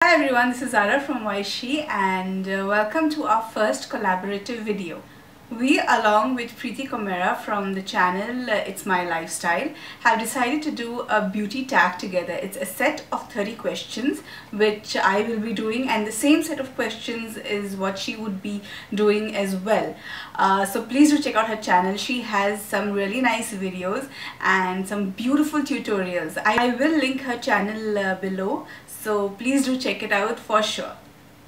Hi everyone, this is Zara from Waishi and welcome to our first collaborative video. We, along with Priti Kommera from the channel It's My Lifestyle, have decided to do a beauty tag together. It's a set of 30 questions which I will be doing, and the same set of questions is what she would be doing as well. So please do check out her channel. She has some really nice videos and some beautiful tutorials. I will link her channel below, so please do check it out for sure.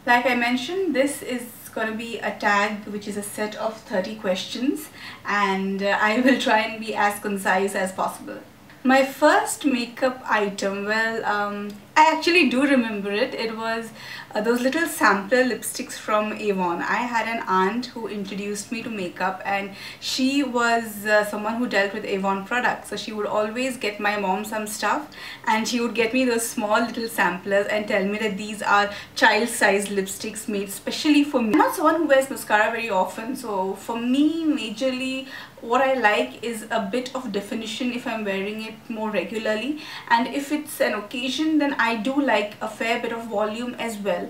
Like I mentioned, this is going to be a tag which is a set of 30 questions, and I will try and be as concise as possible. My first makeup item, well, I actually do remember it. It was those little sampler lipsticks from Avon. I had an aunt who introduced me to makeup, and she was someone who dealt with Avon products. So she would always get my mom some stuff, and she would get me those small little samplers and tell me that these are child-sized lipsticks made specially for me. I'm not someone who wears mascara very often, so for me, majorly, what I like is a bit of definition if I'm wearing it more regularly, and if it's an occasion, then I do like a fair bit of volume as well.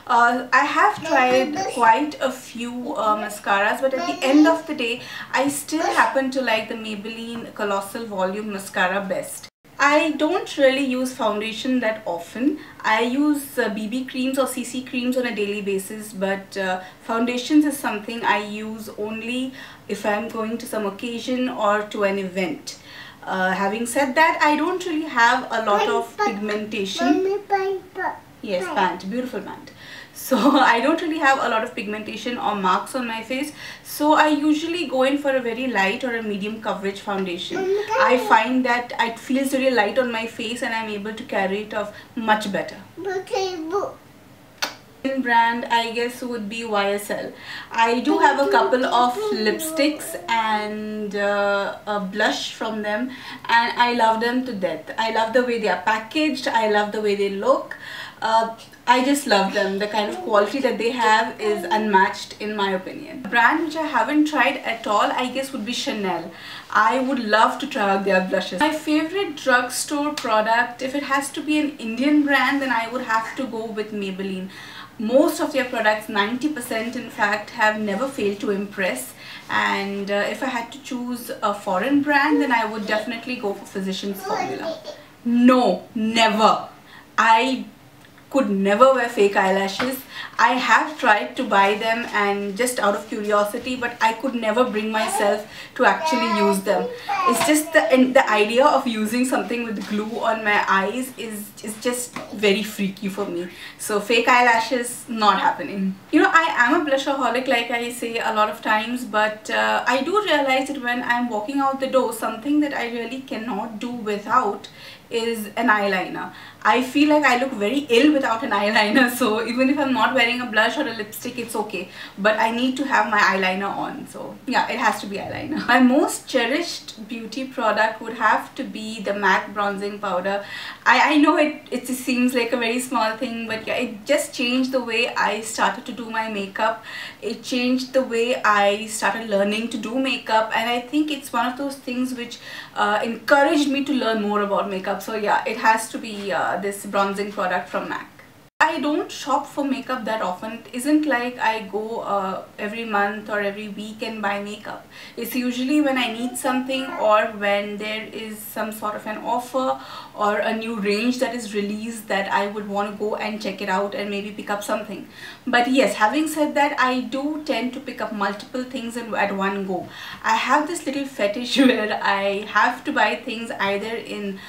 I have tried quite a few mascaras, but at the end of the day, I still happen to like the Maybelline Colossal Volume Mascara best. I don't really use foundation that often. I use BB creams or CC creams on a daily basis, but foundations is something I use only if I'm going to some occasion or to an event. Having said that, I don't really have a lot of pigmentation. Yes, pant, beautiful pant. So I don't really have a lot of pigmentation or marks on my face, so I usually go in for a very light or a medium coverage foundation. I find that it feels really light on my face and I'm able to carry it off much better. Brand, I guess, would be YSL. I do have a couple of lipsticks and a blush from them, and I love them to death. I love the way they are packaged. I love the way they look. I just love them. The kind of quality that they have is unmatched in my opinion. A brand which I haven't tried at all, I guess, would be Chanel. I would love to try out their blushes. My favorite drugstore product, if it has to be an Indian brand, then I would have to go with Maybelline. Most of their products, 90% in fact, have never failed to impress, and if I had to choose a foreign brand, then I would definitely go for Physicians Formula. No, never. I could never wear fake eyelashes. I have tried to buy them and just out of curiosity, but I could never bring myself to actually use them. It's just the idea of using something with glue on my eyes is just very freaky for me. So fake eyelashes, not happening. You know, I am a blushaholic, like I say a lot of times, but I do realize that when I'm walking out the door, something that I really cannot do without is an eyeliner. I feel like I look very ill without an eyeliner, so even if I'm not wearing a blush or a lipstick, it's okay, but I need to have my eyeliner on. So yeah, it has to be eyeliner. My most cherished beauty product would have to be the MAC bronzing powder. I know it seems like a very small thing, but yeah, it just changed the way I started to do my makeup. It changed the way I started learning to do makeup, and I think it's one of those things which encouraged me to learn more about makeup. So yeah, it has to be this bronzing product from MAC. I don't shop for makeup that often. It isn't like I go every month or every week and buy makeup. It's usually when I need something, or when there is some sort of an offer or a new range that is released that I would want to go and check it out and maybe pick up something. But yes, having said that, I do tend to pick up multiple things at one go. I have this little fetish where I have to buy things either in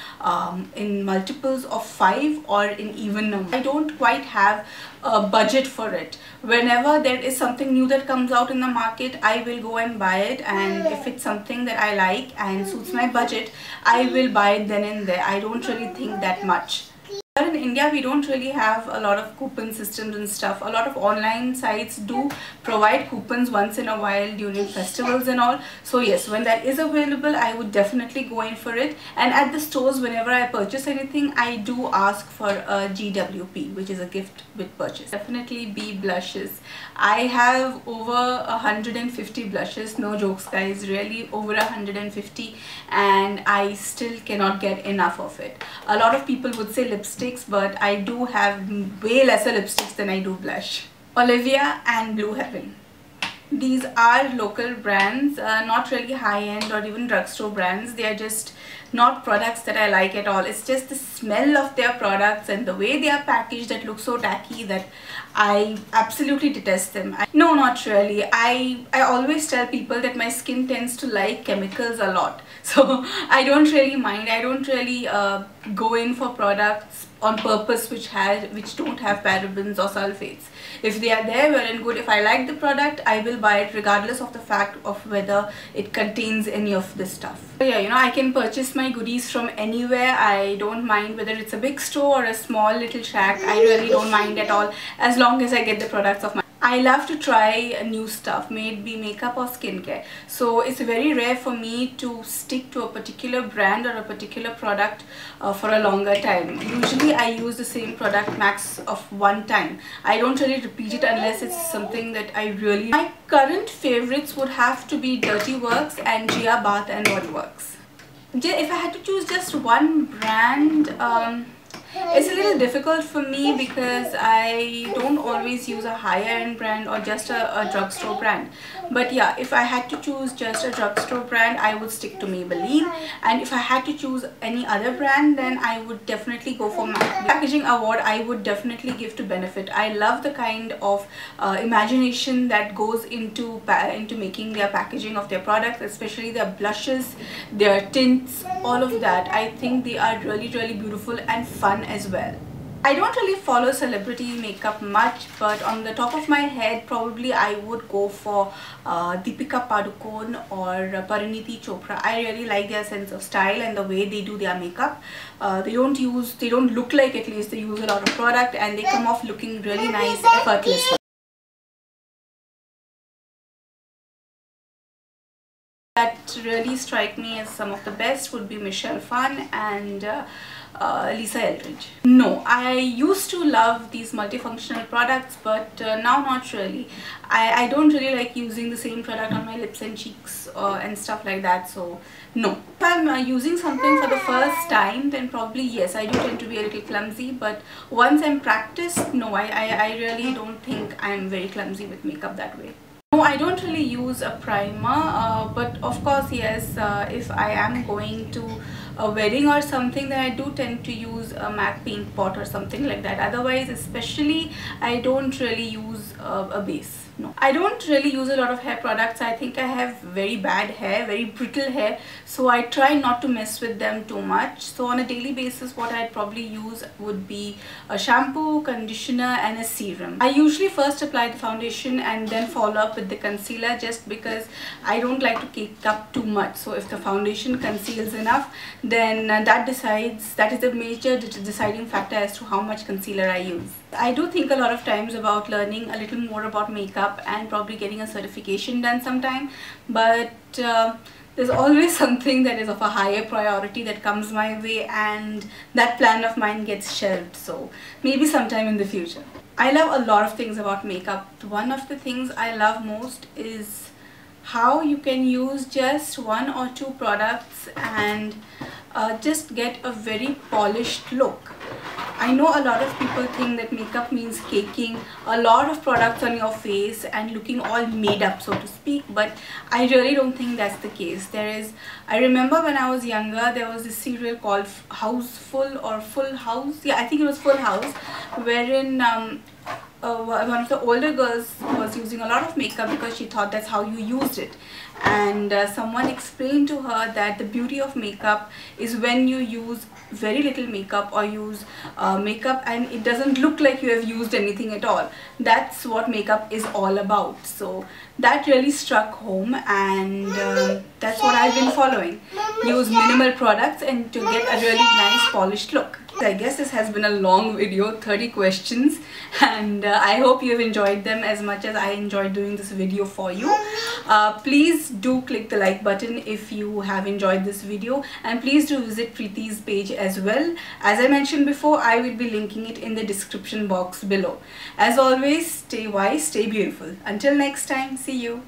multiples of 5 or in even numbers. I don't quite have a budget for it. Whenever there is something new that comes out in the market, I will go and buy it, and if it's something that I like and suits my budget, I will buy it then and there. I don't really think that much. In India, we don't really have a lot of coupon systems and stuff. A lot of online sites do provide coupons once in a while during festivals and all. So yes, when that is available, I would definitely go in for it. And at the stores, whenever I purchase anything, I do ask for a GWP, which is a gift with purchase. Definitely be blushes. I have over 150 blushes. No jokes, guys, really over 150, and I still cannot get enough of it. A lot of people would say lipstick lipsticks, but I do have way lesser lipsticks than I do blush. Olivia and Blue Heaven. These are local brands, not really high-end or even drugstore brands. They are just not products that I like at all. It's just the smell of their products and the way they are packaged that looks so tacky that I absolutely detest them. No, not really. I always tell people that my skin tends to like chemicals a lot. So I don't really mind. I don't really go in for products on purpose which don't have parabens or sulfates. If they are there, well and good. If I like the product, I will buy it regardless of the fact of whether it contains any of this stuff. So yeah, you know, I can purchase my goodies from anywhere. I don't mind whether it's a big store or a small little shack. I really don't mind at all, as long as I get the products of my. I love to try new stuff, may it be makeup or skincare. So it's very rare for me to stick to a particular brand or a particular product for a longer time. Usually I use the same product max of one time. I don't really repeat it unless it's something that I really... My current favorites would have to be Dirty Works and Gia Bath and Body Works. If I had to choose just one brand, it's a little difficult for me because I don't always use a higher end brand or just a drugstore brand. But yeah, if I had to choose just a drugstore brand, I would stick to Maybelline. And if I had to choose any other brand, then I would definitely go for MAC. Packaging award I would definitely give to Benefit. I love the kind of imagination that goes into making their packaging of their products, especially their blushes, their tints, all of that. I think they are really beautiful and fun as well. I don't really follow celebrity makeup much, but on the top of my head probably I would go for Deepika Padukone or Parineeti Chopra. I really like their sense of style and the way they do their makeup. They don't look like, at least they use a lot of product, and they come off looking really nice effortlessly. That really strike me as some of the best would be Michelle Phan and Lisa Eldridge. No, I used to love these multifunctional products, but now not really. I don't really like using the same product on my lips and cheeks and stuff like that, so no. If I'm using something for the first time, then probably yes, I do tend to be a little clumsy, but once I'm practiced, no, I really don't think I'm very clumsy with makeup that way. No, I don't really use a primer, but of course yes, if I am going to a wedding or something, then I do tend to use a MAC paint pot or something like that. Otherwise, especially, I don't really use a base. No, I don't really use a lot of hair products. I think I have very bad hair, very brittle hair, so I try not to mess with them too much. So on a daily basis, what I'd probably use would be a shampoo, conditioner and a serum. I usually first apply the foundation and then follow up with the concealer, just because I don't like to cake up too much. So if the foundation conceals enough, then that is the major deciding factor as to how much concealer I use. I do think a lot of times about learning a little more about makeup and probably getting a certification done sometime, but there's always something that is of a higher priority that comes my way, and that plan of mine gets shelved, so maybe sometime in the future. I love a lot of things about makeup. One of the things I love most is how you can use just one or two products and just get a very polished look. I know a lot of people think that makeup means caking a lot of products on your face and looking all made up, so to speak, but I really don't think that's the case. I remember when I was younger, there was this serial called Houseful or Full House. Yeah, I think it was Full House, wherein one of the older girls was using a lot of makeup because she thought that's how you used it, and someone explained to her that the beauty of makeup is when you use very little makeup or use makeup and it doesn't look like you have used anything at all. That's what makeup is all about. So that really struck home, and that's what I've been following. Use minimal products and to get a really nice polished look. I guess this has been a long video, 30 questions, and I hope you've enjoyed them as much as I enjoyed doing this video for you. Please do click the like button if you have enjoyed this video, and please do visit Priti's page as well. As I mentioned before, I will be linking it in the description box below. As always, stay wise, stay beautiful. Until next time, see you.